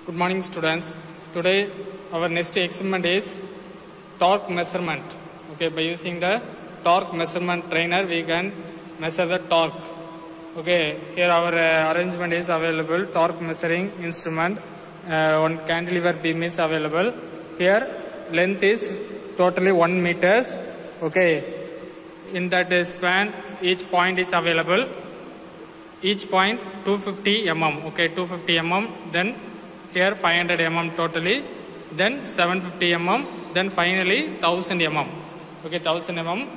Good morning, students. Today our next experiment is torque measurement. Okay, by using the torque measurement trainer we can measure the torque. Okay, here our arrangement is available. Torque measuring instrument, one cantilever beam is available. Here length is totally 1 meters. Okay, in that span each point is available. Each point 250 mm. Okay, 250 mm. Then here 500 mm totally, then 750 mm, then finally 1000 mm. Okay, 1000 mm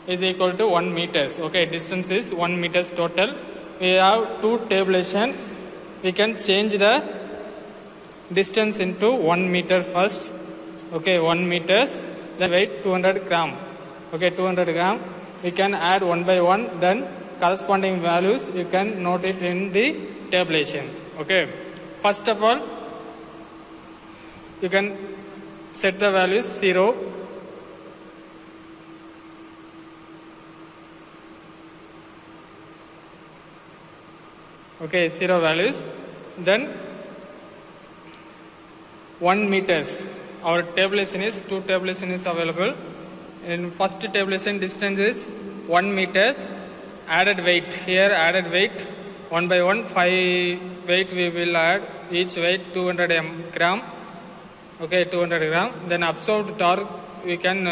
is equal to 1 meters. Okay, distance is 1 meters total. We have two tabulation. We can change the distance into 1 meter first. Okay, 1 meters. Then weight 200 gram. Okay, 200 gram. We can add one by one. Then corresponding values you can note it in the tabulation. Okay. First of all, you can set the values 0, okay, 0 values. Then 1 meters. Our tabulation is, two tabulation is available. In first tabulation distance is 1 meters. Added weight, here added weight 1 by 1, 5 weight we will add, each weight 200 gram. Okay, 200 gram. Then absorbed torque we can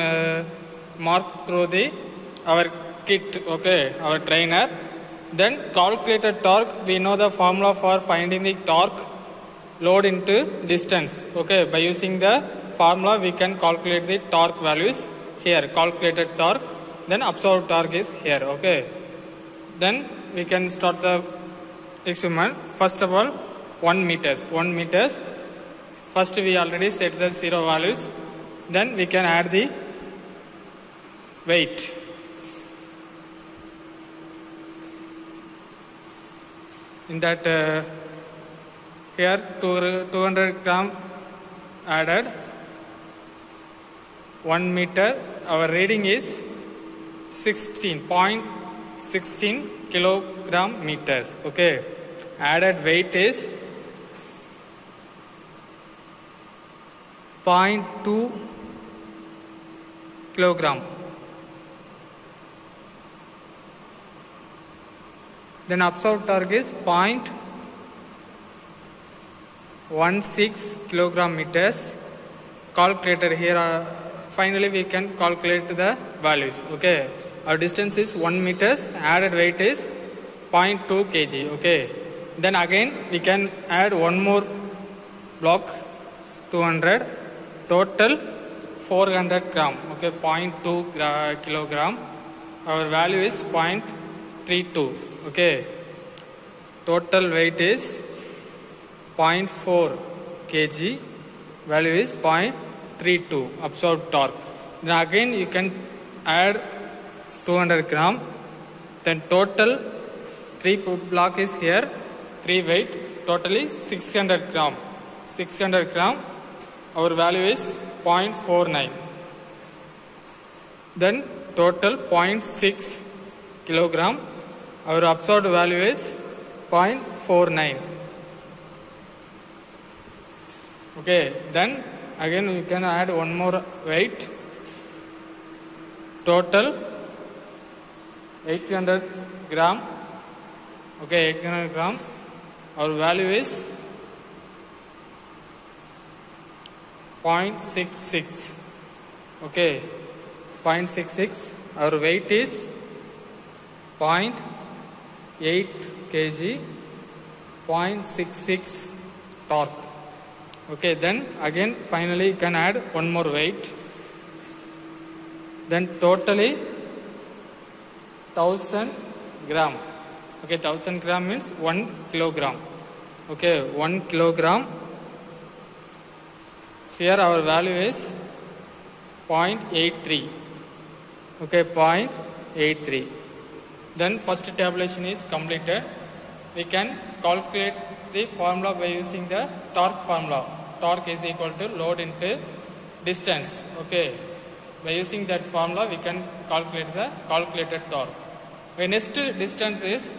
mark through our kit, okay, our trainer. Then calculated torque, we know the formula for finding the torque, load into distance. Okay, by using the formula we can calculate the torque values here, calculated torque. Then absorbed torque is here. Okay, then we can start the experiment. First of all, 1 meters. First we already set the 0 values. Then we can add the weight. In that here 200 gram added. 1 meter. Our reading is 16.16 kilogram meters. Okay. Added weight is 0.2 kilogram. Then absorbed torque is 0.16 kilogram meters. Calculated here. Finally, we can calculate the values. Okay. Our distance is 1 meters. Added weight is 0.2 kg. Okay. Then again we can add one more block, 200. Total 400 gram. Okay, 0.2 kilogram. Our value is 0.32. Okay. Total weight is 0.4 kg. Value is 0.32. Absorbed torque. Then again you can add 200 gram. Then total 3 block is here. 3 weight. Totally 600 gram. 600 gram. Our value is 0.49. Then total 0.6 kilogram. Our absorbed value is 0.49. Okay. Then again we can add one more weight. Total 800 gram. Okay, 800 gram. Our value is 0.66. Okay, 0.66. Our weight is 0.8 kg. 0.66 torque. Okay, then again finally you can add one more weight. Then totally 1000 gram. Okay, 1000 gram means 1 kilogram. Okay, 1 kilogram. Here our value is 0.83. Okay, 0.83. Then first tabulation is completed. We can calculate the formula by using the torque formula. Torque is equal to load into distance. Okay. By using that formula we can calculate the calculated torque. The next distance is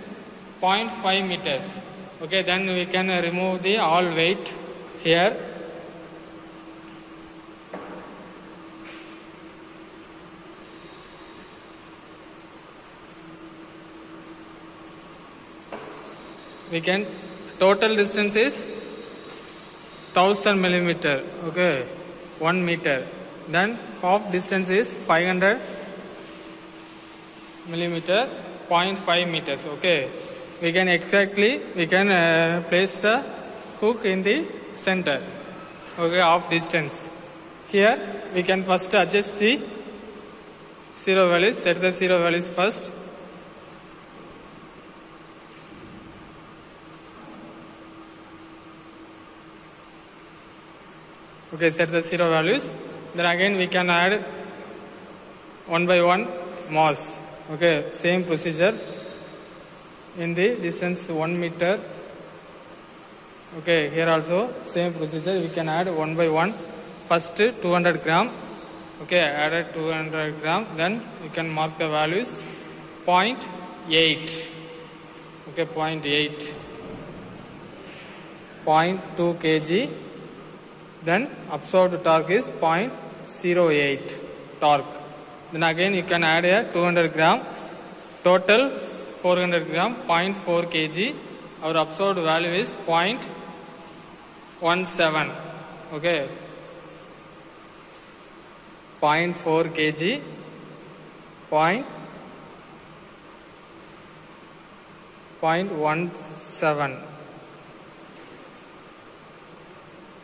0.5 meters. Okay, then we can remove the all weight. here we can total distance is 1000 millimeter, okay, 1 meter. Then half distance is 500 millimeter, 0.5 meters, okay. We can place the hook in the center, okay, half distance. Here we can first adjust the zero values, set the zero values first. Okay, set the zero values. Then again we can add 1 by 1 mass. Okay, same procedure in the distance 1 meter. Okay, here also same procedure. We can add 1 by 1. First 200 gram. Okay, added 200 gram. Then we can mark the values 0.8. Okay, 0.8. 0.2 kg. Then absorbed torque is 0.08 torque. Then again you can add a 200 gram. Total 400 gram, 0.4 kg. Our absorbed value is 0.17. Okay. 0.4 kg. 0.17.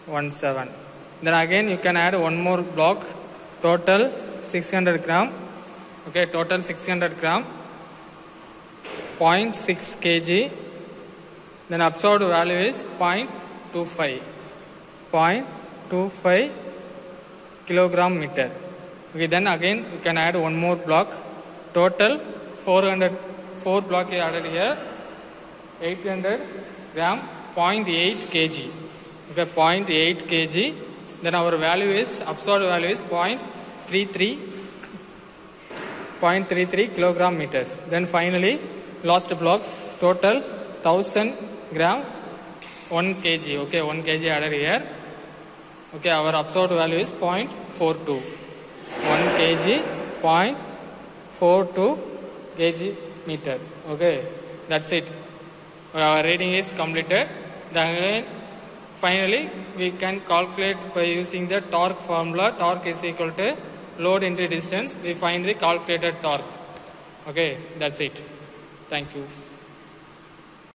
17. Then again you can add one more block. Total 600 gram. Okay, total 600 gram. 0.6 kg. Then absorbed value is 0.25. 0.25 kilogram meter. Okay, then again you can add one more block. Total 4 block is added here. 800 gram. 0.8 kg. Okay, 0.8 kg. Then our value is, absorbed value is 0.33 kilogram meters. Then finally, last block, total 1000 gram, 1 kg. Okay, 1 kg added here. Okay, our absorbed value is 0.42. 1 kg, 0.42 kg meter. Okay, that's it. Our reading is completed. Then finally, we can calculate by using the torque formula. Torque is equal to load into distance. We find the calculated torque. Okay, that's it. Thank you.